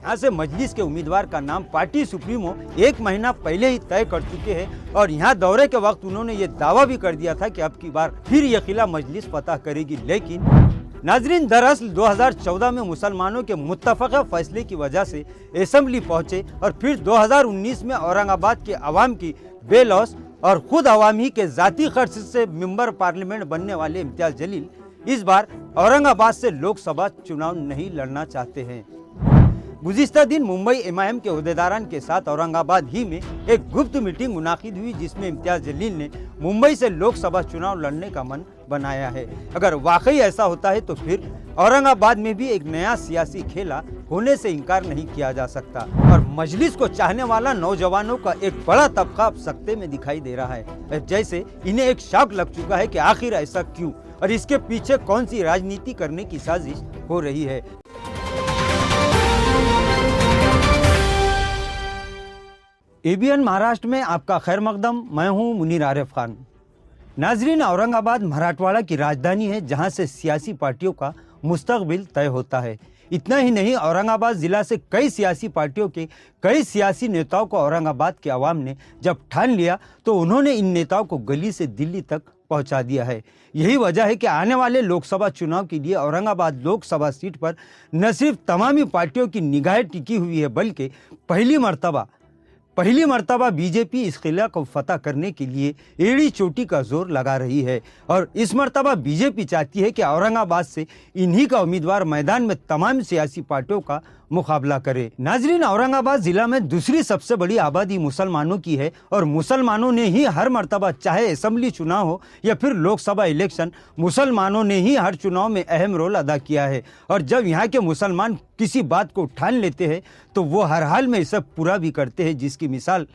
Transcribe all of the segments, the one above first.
यहाँ से मजलिस के उम्मीदवार का नाम पार्टी सुप्रीमो 1 महीना पहले ही तय कर चुके हैं और यहाँ दौरे के वक्त उन्होंने ये दावा भी कर दिया था कि अब की बार फिर ये किला मजलिस फतह करेगी। लेकिन नाजरीन, दरअसल 2014 में मुसलमानों के मुत्तफ़क़ा फैसले की वजह से असेंबली पहुंचे और फिर 2019 में औरंगाबाद के अवाम की बेलौस और खुद अवाम ही के ज़ाती खर्च से मेंबर पार्लियामेंट बनने वाले इम्तियाज़ जलील इस बार औरंगाबाद से लोकसभा चुनाव नहीं लड़ना चाहते हैं। गुज़िश्ता दिन मुंबई एमआईएम के ओहदेदारान के साथ औरंगाबाद ही में एक गुप्त मीटिंग मुनाकिद हुई, जिसमें इम्तियाज़ जलील ने मुंबई से लोकसभा चुनाव लड़ने का मन बनाया है। अगर वाकई ऐसा होता है तो फिर औरंगाबाद में भी एक नया सियासी खेला होने से इनकार नहीं किया जा सकता और मजलिस को चाहने वाला नौजवानों का एक बड़ा तबका अब सख्ते में दिखाई दे रहा है। जैसे इन्हें एक शौक लग चुका है कि आखिर ऐसा क्यों और इसके पीछे कौन सी राजनीति करने की साजिश हो रही है। एबीएन महाराष्ट्र में आपका खैर मकदम। मैं हूं मुनीर आरिफ खान। नाजरीन, औरंगाबाद मराठवाड़ा की राजधानी है जहां से सियासी पार्टियों का मुस्तकबिल तय होता है। इतना ही नहीं, औरंगाबाद जिला से कई सियासी पार्टियों के कई सियासी नेताओं को औरंगाबाद के अवाम ने जब ठान लिया तो उन्होंने इन नेताओं को गली से दिल्ली तक पहुंचा दिया है। यही वजह है कि आने वाले लोकसभा चुनाव के लिए औरंगाबाद लोकसभा सीट पर न सिर्फ तमामी पार्टियों की निगाहें टिकी हुई है, बल्कि पहली मर्तबा बीजेपी इस किला को फतह करने के लिए एड़ी चोटी का जोर लगा रही है और इस मर्तबा बीजेपी चाहती है कि औरंगाबाद से इन्हीं का उम्मीदवार मैदान में तमाम सियासी पार्टियों का मुकाबला करे। नाजरीन, औरंगाबाद जिला में दूसरी सबसे बड़ी आबादी मुसलमानों की है और मुसलमानों ने ही हर मर्तबा, चाहे असेंबली चुनाव हो या फिर लोकसभा इलेक्शन, मुसलमानों ने ही हर चुनाव में अहम रोल अदा किया है और जब यहाँ के मुसलमान किसी बात को ठान लेते हैं तो वो हर हाल में इसे पूरा भी करते हैं, जिसकी मिसाल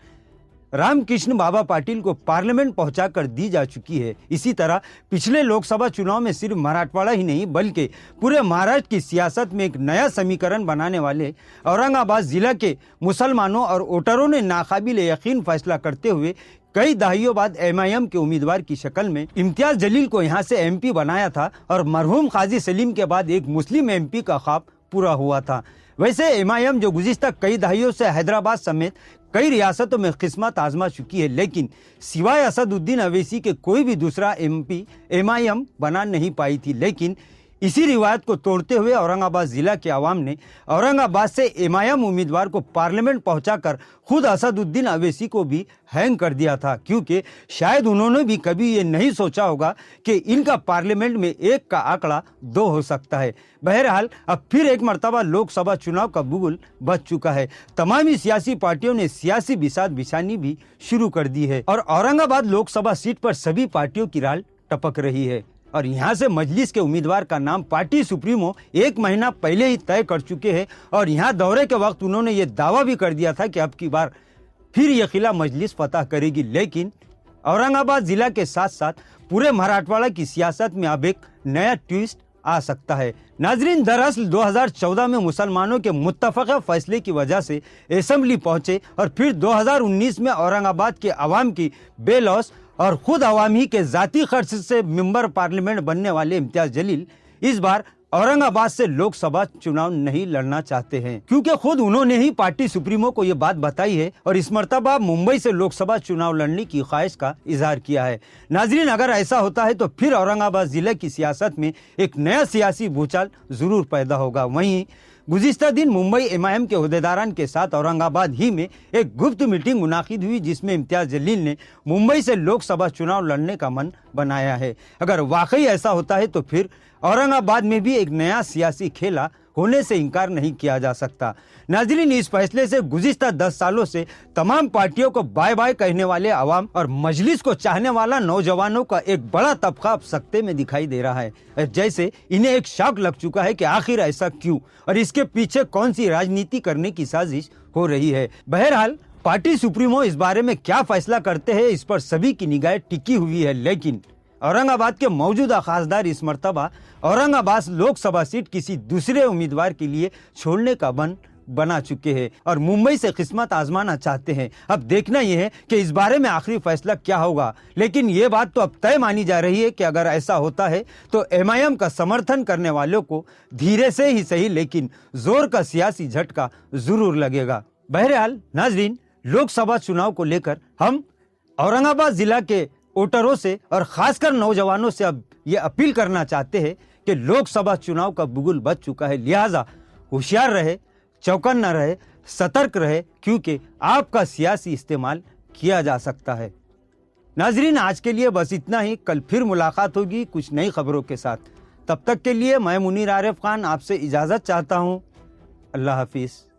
रामकृष्ण बाबा पाटिल को पार्लियामेंट पहुंचाकर दी जा चुकी है। इसी तरह पिछले लोकसभा चुनाव में सिर्फ मराठवाड़ा ही नहीं बल्कि पूरे महाराष्ट्र की सियासत में एक नया समीकरण बनाने वाले औरंगाबाद जिला के मुसलमानों और वोटरों ने नाकाबिल यकीन फैसला करते हुए कई दहाइयों बाद एमआईएम के उम्मीदवार की शक्ल में इम्तियाज़ जलील को यहाँ से एमपी बनाया था और मरहूम काजी सलीम के बाद एक मुस्लिम एमपी का ख्वाब पूरा हुआ था। वैसे एमआईएम जो गुज़िश्ता कई दहाइयों से हैदराबाद समेत कई रियासतों में किस्मत आजमा चुकी है, लेकिन सिवाय असदुद्दीन अवैसी के कोई भी दूसरा एमपी एमआईएम बना नहीं पाई थी। लेकिन इसी रिवायत को तोड़ते हुए औरंगाबाद जिला के अवाम ने औरंगाबाद से एमआईएम उम्मीदवार को पार्लियामेंट पहुंचाकर खुद असदुद्दीन अवैसी को भी हैंग कर दिया था, क्योंकि शायद उन्होंने भी कभी ये नहीं सोचा होगा कि इनका पार्लियामेंट में 1 का आंकड़ा 2 हो सकता है। बहरहाल अब फिर एक मर्तबा लोकसभा चुनाव का बुगुल बज चुका है। तमामी सियासी पार्टियों ने सियासी बिसात बिछानी भी शुरू कर दी है और औरंगाबाद लोकसभा सीट पर सभी पार्टियों की राल टपक रही है और यहाँ से मजलिस के उम्मीदवार का नाम पार्टी सुप्रीमो 1 महीना पहले ही तय कर चुके हैं और यहाँ दौरे के वक्त उन्होंने ये दावा भी कर दिया था कि अब की बार फिर यह किला मजलिस फतह करेगी। लेकिन औरंगाबाद जिला के साथ साथ पूरे मराठवाड़ा की सियासत में अब एक नया ट्विस्ट आ सकता है। नाजरीन, दरअसल 2014 में मुसलमानों के मुत्तफ़क़ा फैसले की वजह से असेंबली पहुंचे और फिर 2019 में औरंगाबाद के अवाम की बेलौस और खुद अवाम ही के ज़ाती खर्च से मेंबर पार्लियामेंट बनने वाले इम्तियाज़ जलील इस बार औरंगाबाद से लोकसभा चुनाव नहीं लड़ना चाहते हैं, क्योंकि खुद उन्होंने ही पार्टी सुप्रीमो को ये बात बताई है और इस मर्तबा मुंबई से लोकसभा चुनाव लड़ने की ख्वाहिश का इजहार किया है। नाजरीन, अगर ऐसा होता है तो फिर औरंगाबाद जिले की सियासत में एक नया सियासी भूचाल जरूर पैदा होगा। वहीं गुज़िश्ता दिन मुंबई एमआईएम के ओहदेदारान के साथ औरंगाबाद ही में एक गुप्त मीटिंग मुनाकिद हुई, जिसमें इम्तियाज़ जलील ने मुंबई से लोकसभा चुनाव लड़ने का मन बनाया है। अगर वाकई ऐसा होता है तो फिर औरंगाबाद में भी एक नया सियासी खेला होने से इनकार नहीं किया जा सकता। नाज़रीन, इस फैसले से गुज़िश्ता 10 सालों से तमाम पार्टियों को बाय बाय कहने वाले अवाम और मजलिस को चाहने वाला नौजवानों का एक बड़ा तबका अब सख्ते में दिखाई दे रहा है। जैसे इन्हें एक शौक लग चुका है कि आखिर ऐसा क्यों और इसके पीछे कौन सी राजनीति करने की साजिश हो रही है। बहरहाल पार्टी सुप्रीमो इस बारे में क्या फैसला करते हैं, इस पर सभी की निगाहें टिकी हुई है। लेकिन औरंगाबाद के मौजूदा खासदार इस मर्तबा औरंगाबाद लोकसभा सीट किसी दूसरे उम्मीदवार के लिए छोड़ने का मन बना चुके हैं और मुंबई से किस्मत आजमाना चाहते हैं। अब देखना यह है कि इस बारे में आखिरी फैसला क्या होगा, लेकिन ये बात तो अब तय मानी जा रही है कि अगर ऐसा होता है तो एमआईएम का समर्थन करने वालों को धीरे से ही सही लेकिन जोर का सियासी झटका जरूर लगेगा। बहरहाल नाजरीन, लोकसभा चुनाव को लेकर हम औरंगाबाद जिला के वोटरों से और खासकर नौजवानों से अब ये अपील करना चाहते हैं कि लोकसभा चुनाव का बुगुल बज चुका है, लिहाजा होशियार रहे, चौकन्ना रहे, सतर्क रहे, क्योंकि आपका सियासी इस्तेमाल किया जा सकता है। नाजरीन, आज के लिए बस इतना ही। कल फिर मुलाकात होगी कुछ नई खबरों के साथ। तब तक के लिए मैं मुनीर आरिफ खान आपसे इजाज़त चाहता हूँ। अल्लाह हाफिज़।